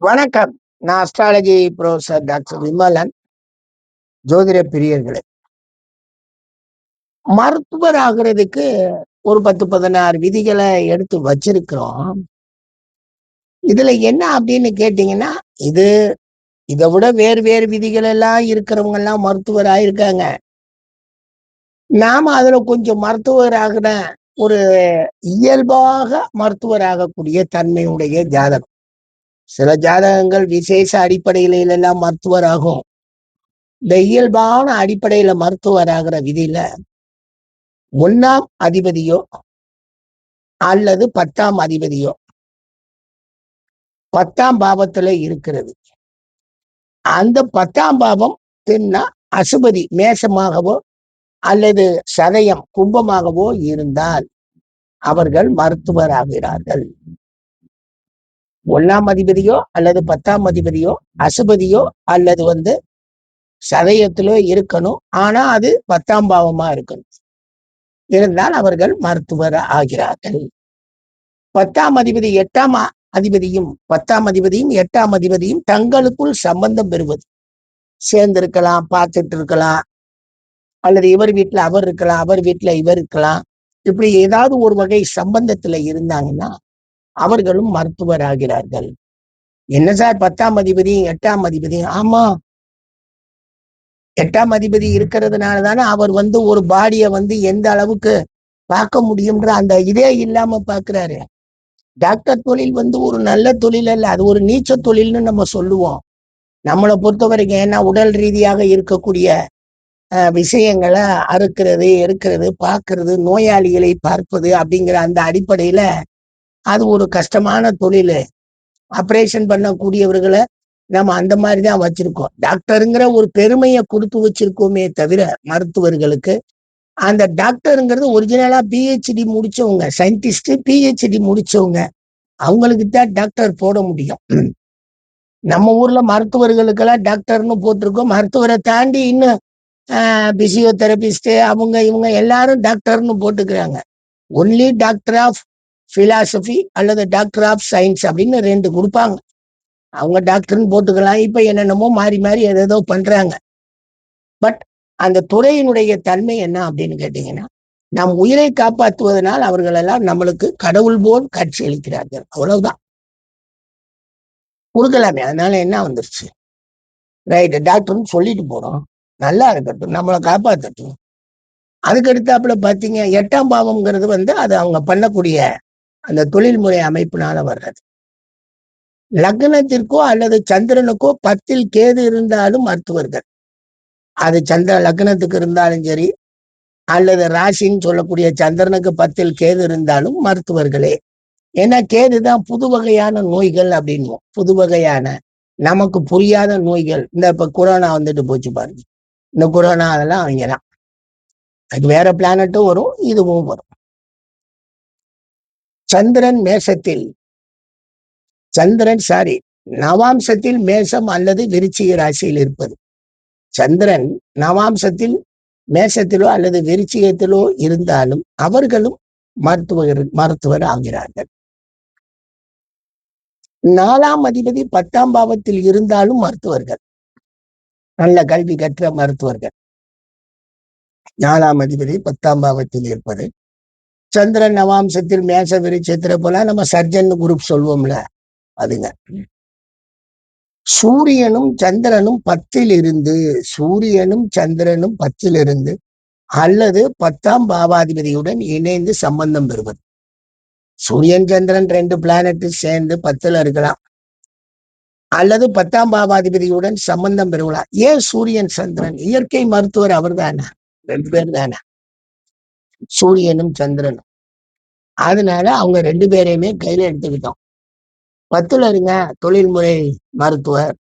வணக்கம். நான் astrology professor doctor Vimalan. ஜோதிட பிரியர்களே, மருத்துவர் ஆகுறதுக்கு ஒரு 10, 16 விதிகளை எடுத்து வச்சிருக்கிறோம். இதுல என்ன அப்படின்னு கேட்டீங்கன்னா, இது இதை விட வேறு வேறு விதிகள் எல்லாம் இருக்கிறவங்க எல்லாம் மருத்துவர் ஆயிருக்காங்க. நாம அதுல கொஞ்சம் மருத்துவர் ஆகின ஒரு இயல்பாக மருத்துவர் ஆகக்கூடிய தன்மையுடைய ஜாதகம். சில ஜாதகங்கள் விசேஷ அடிப்படையில எல்லாம் மருத்துவர் ஆகும். இந்த இயல்பான அடிப்படையில மருத்துவர் ஆகிற விதியில 1ஆம் அதிபதியோ அல்லது 10ஆம் அதிபதியோ 10ஆம் பாவத்துல இருக்கிறது. அந்த 10ஆம் பாவம் தென்னா அசுபதி மேஷமாகவோ அல்லது சதயம் கும்பமாகவோ இருந்தால் அவர்கள் மருத்துவர் ஆகிறார்கள். 1ஆம் அதிபதியோ அல்லது 10ஆம் அதிபதியோ அசுபதியோ அல்லது சதயத்திலோ இருக்கணும். ஆனா அது 10ஆம் பாவமா இருக்கணும். இருந்தால் அவர்கள் மருத்துவர் ஆகிறார்கள். 10ஆம் அதிபதி 8ஆம் அதிபதியும் 10ஆம் அதிபதியும் 8ஆம் அதிபதியும் தங்களுக்குள் சம்பந்தம் பெறுவது, சேர்ந்திருக்கலாம், பார்த்துட்டு இருக்கலாம், அல்லது இவர் வீட்டுல அவர் இருக்கலாம், அவர் வீட்டுல இவர் இருக்கலாம். இப்படி ஏதாவது ஒரு வகை சம்பந்தத்துல இருந்தாங்கன்னா அவர்களும் மருத்துவர் ஆகிறார்கள். என்ன சார் 10ஆம் அதிபதியும் 8ஆம் அதிபதியும்? ஆமா, 8ஆம் அதிபதி இருக்கிறதுனால தானே அவர் ஒரு பாடியை எந்த அளவுக்கு பார்க்க முடியும்ன்ற அந்த இதே இல்லாம பாக்குறாரு. டாக்டர் தொழில் ஒரு நல்ல தொழில் அல்ல, அது ஒரு நீச்ச தொழில்னு நம்ம சொல்லுவோம். நம்மளை பொறுத்த வரைக்கும் ஏன்னா உடல் ரீதியாக இருக்கக்கூடிய விஷயங்களை அறுக்கிறது, எடுக்கிறது, பார்க்கறது, நோயாளிகளை பார்ப்பது அப்படிங்கிற அந்த அடிப்படையில அது ஒரு கஷ்டமான தொழில். ஆப்ரேஷன் பண்ணக்கூடியவர்களை நம்ம அந்த மாதிரிதான் வச்சிருக்கோம். டாக்டருங்கிற ஒரு பெருமையை கொடுத்து வச்சிருக்கோமே தவிர மருத்துவர்களுக்கு அந்த டாக்டருங்கிறது ஒரிஜினலா பிஹெச்டி முடிச்சவங்க, சயின்டிஸ்ட் பிஹெச்டி முடிச்சவங்க, அவங்களுக்கு தான் டாக்டர் போட முடியும். நம்ம ஊர்ல மருத்துவர்களுக்கெல்லாம் டாக்டர்னு போட்டிருக்கோம். மருத்துவரை தாண்டி இன்னும் பிசியோதெரபிஸ்ட் அவங்க இவங்க எல்லாரும் டாக்டர்னு போட்டுக்கிறாங்க. ஒன்லி டாக்டர் ஆஃப் பிலாசபி அல்லது டாக்டர் ஆஃப் சயின்ஸ் அப்படின்னு 2 கொடுப்பாங்க. அவங்க டாக்டர்னு போட்டுக்கலாம். இப்ப என்னென்னமோ மாறி மாறி ஏதோ பண்றாங்க. பட் அந்த துறையினுடைய தன்மை என்ன அப்படின்னு கேட்டீங்கன்னா, நம் உயிரை காப்பாற்றுவதனால் அவர்கள் எல்லாம் நம்மளுக்கு கடவுள் போல் காட்சி அளிக்கிறார்கள். அவ்வளவுதான். கொடுக்கலாமே, அதனால என்ன வந்துருச்சு? ரைட், டாக்டர்னு சொல்லிட்டு போறோம், நல்லா இருக்கட்டும், நம்மளை காப்பாற்றட்டும். அதுக்கு அடுத்தாப்புல பாத்தீங்க 8ஆம் பாவம்ங்கிறது அது அவங்க பண்ணக்கூடிய அந்த தொழில்முறை அமைப்பினால வர்றது. லக்னத்திற்கோ அல்லது சந்திரனுக்கோ 10ல் கேது இருந்தாலும் மருத்துவர்கள். அது லக்னத்துக்கு இருந்தாலும் சரி, அல்லது ராசின்னு சொல்லக்கூடிய சந்திரனுக்கு 10ல் கேது இருந்தாலும் மருத்துவர்களே. ஏன்னா கேதுதான் புது வகையான நோய்கள் அப்படின்வோம். புது வகையான நமக்கு புரியாத நோய்கள். இப்ப கொரோனா போச்சு பாருங்க. இந்த கொரோனா அதெல்லாம் அவங்கதான். அது வேற பிளானட்டும் வரும், இதுவும் வரும். நவாம்சத்தில் மேசம் அல்லது விருச்சிக ராசியில் இருப்பது. சந்திரன் நவாம்சத்தில் மேசத்திலோ அல்லது விருச்சிகத்திலோ இருந்தாலும் அவர்களும் மருத்துவர் ஆகிறார்கள். 4ஆம் அதிபதி 10ஆம் பாவத்தில் இருந்தாலும் மருத்துவர்கள், நல்ல கல்வி கற்ற மருத்துவர்கள். 4ஆம் அதிபதி 10ஆம் பாவத்தில் இருப்பது. சந்திரன் நவாம்சத்தில் மேச விருட்சத்துல போல நம்ம சர்ஜன் குரூப் சொல்வோம்ல, அதுங்க. சூரியனும் சந்திரனும் 10ல் இருந்து அல்லது 10ஆம் பாவாதிபதியுடன் இணைந்து சம்பந்தம் பெறுவது. சூரியன் சந்திரன் 2 பிளானட் சேர்ந்து 10ல் இருக்கலாம், அல்லது 10ஆம் பாவாதிபதியுடன் சம்பந்தம் பெறுவலாம். ஏன் சூரியன் சந்திரன்? இயற்கை மருத்துவர் அவர் தானே, 2 பேர் தானே, சூரியனும் சந்திரனும். அதனால அவங்க 2 பேரையுமே கையில எடுத்துக்கிட்டோம். 10ல் இருங்க தொழில்முறை மருத்துவர்,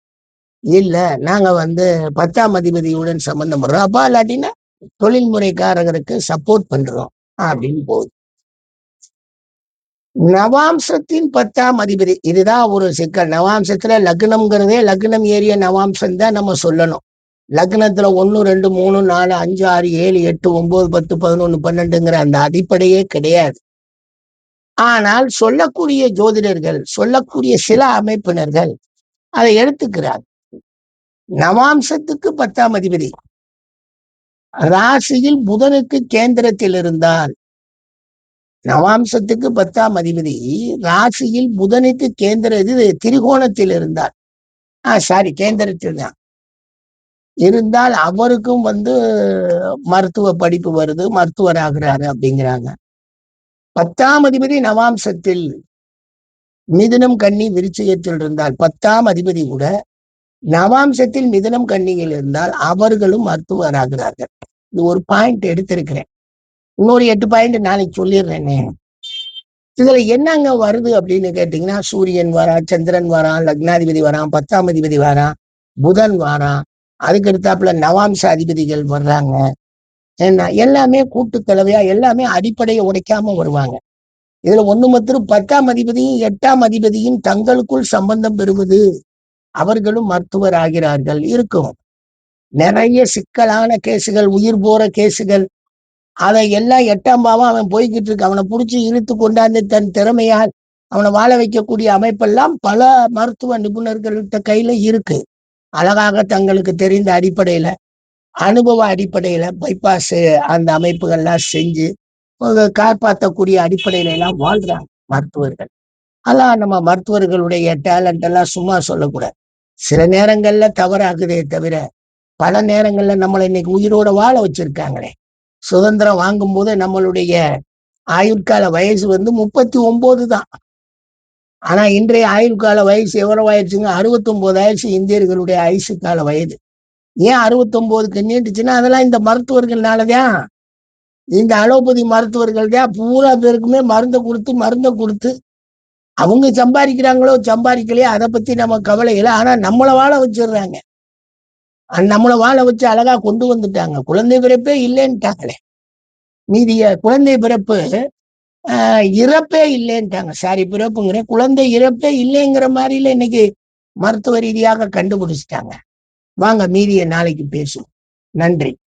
இல்ல நாங்க 10ஆம் அதிபதியுடன் சம்பந்தம் பண்றோம், அப்பா இல்லாட்டினா தொழில்முறைக்காரர்களுக்கு சப்போர்ட் பண்றோம் அப்படின்னு போகுது. நவாம்சத்தின் 10ஆம் அதிபதி, இதுதான் ஒரு சிக்கல். நவாம்சத்துல லக்னம்ங்கிறதே லக்னம் ஏரிய நவாம்சம் தான் நம்ம சொல்லணும். லக்னத்துல 1, 2, 3, 4, 5, 6, 7, 8, 9, 10, 11, 12ங்கிற அந்த அடிப்படையே கிடையாது. ஆனால் சொல்லக்கூடிய ஜோதிடர்கள், சொல்லக்கூடிய சில அமைப்பினர்கள் அதை எடுத்துக்கிறார். நவாம்சத்துக்கு 10ஆம் அதிபதி ராசியில் புதனுக்கு கேந்திரத்தில் இருந்தால், நவாம்சத்துக்கு 10ஆம் அதிபதி ராசியில் புதனுக்கு கேந்திர இது திரிகோணத்தில் இருந்தார், சாரி கேந்திரத்தில் தான் இருந்தால் அவருக்கும் மருத்துவ படிப்பு வருது, மருத்துவர் ஆகிறாரு அப்படிங்கிறாங்க. 10ஆம் அதிபதி நவாம்சத்தில் மிதுனம் கன்னி விருச்சிகத்தில் இருந்தால், 10ஆம் அதிபதி கூட நவாம்சத்தில் மிதுனம் கன்னியில் இருந்தால் அவர்களும் மருத்துவர் ஆகிறார்கள். இது ஒரு பாயிண்ட் எடுத்திருக்கிறேன். இன்னொரு 8 பாயிண்ட் நாளைக்கு சொல்லிடுறேனே. இதுல என்னங்க வருது அப்படின்னு கேட்டீங்கன்னா, சூரியன் வரான், சந்திரன் வரான், லக்னாதிபதி வரான், 10ஆம் அதிபதி வரான், புதன் வரான், அதுக்கு அடுத்தாப்புல நவாம்ச அதிபதிகள் வர்றாங்க. என்ன எல்லாமே கூட்டு கலவையா, எல்லாமே அடிப்படையை உடைக்காம வருவாங்க. இதுல ஒண்ணு மாத்திரம் 10ஆம் அதிபதியும் 8ஆம் அதிபதியும் தங்களுக்குள் சம்பந்தம் பெறுவது, அவர்களும் மருத்துவர் ஆகிறார்கள். இருக்கும் நிறைய சிக்கலான கேசுகள், உயிர் போற கேசுகள், அதை எல்லாம் 8ஆம் பாவம் அவன் போய்கிட்டு இருக்கு. அவனை பிடிச்சி இழுத்து கொண்டாந்து தன் திறமையால் அவனை வாழ வைக்கக்கூடிய அமைப்பெல்லாம் பல மருத்துவ நிபுணர்கள்ட்ட கையில இருக்கு. அழகாக தங்களுக்கு தெரிந்த அடிப்படையில, அனுபவ அடிப்படையில பைபாஸ் அந்த அமைப்புகள்லாம் செஞ்சு காப்பாற்றக்கூடிய அடிப்படையில எல்லாம் வாழ்றாங்க மருத்துவர்கள். அதான் நம்ம மருத்துவர்களுடைய டேலண்ட் எல்லாம் சும்மா சொல்லக்கூடாது. சில நேரங்கள்ல தவறாகுதே தவிர, பல நேரங்கள்ல நம்மளை இன்னைக்கு உயிரோட வாழ வச்சிருக்காங்களே. சுதந்திரம் வாங்கும் போது நம்மளுடைய ஆயுட்கால வயசு 39 தான். ஆனா இன்றைய ஆயுட்கால வயசு எவ்வளவு ஆயிடுச்சுங்க? 69 ஆயிடுச்சு இந்தியர்களுடைய ஆயுசு கால வயது. ஏன் 69க்கு நீட்டுச்சுன்னா, அதெல்லாம் இந்த மருத்துவர்கள்னாலதான். இந்த அலோபதி மருத்துவர்கள் தான் பூரா பேருக்குமே மருந்தை கொடுத்து அவங்க சம்பாதிக்கிறாங்களோ சம்பாதிக்கலையோ அதை பத்தி நம்ம கவலை இல்லை. ஆனா நம்மளை வாழ வச்சிடுறாங்க. நம்மளை வாழ வச்சு அழகா கொண்டு வந்துட்டாங்க. குழந்தை பிறப்பே இல்லைன்ட்டாங்களே. மீதிய குழந்தை பிறப்பு இறப்பே இல்லைன்ட்டாங்க. சாரி, பிறப்புங்கிறேன், குழந்தை இறப்பே இல்லைங்கிற மாதிரில இன்னைக்கு மருத்துவ ரீதியாக கண்டுபிடிச்சிட்டாங்க. வாங்க மீதிய நாளைக்கு பேசுவோம். நன்றி.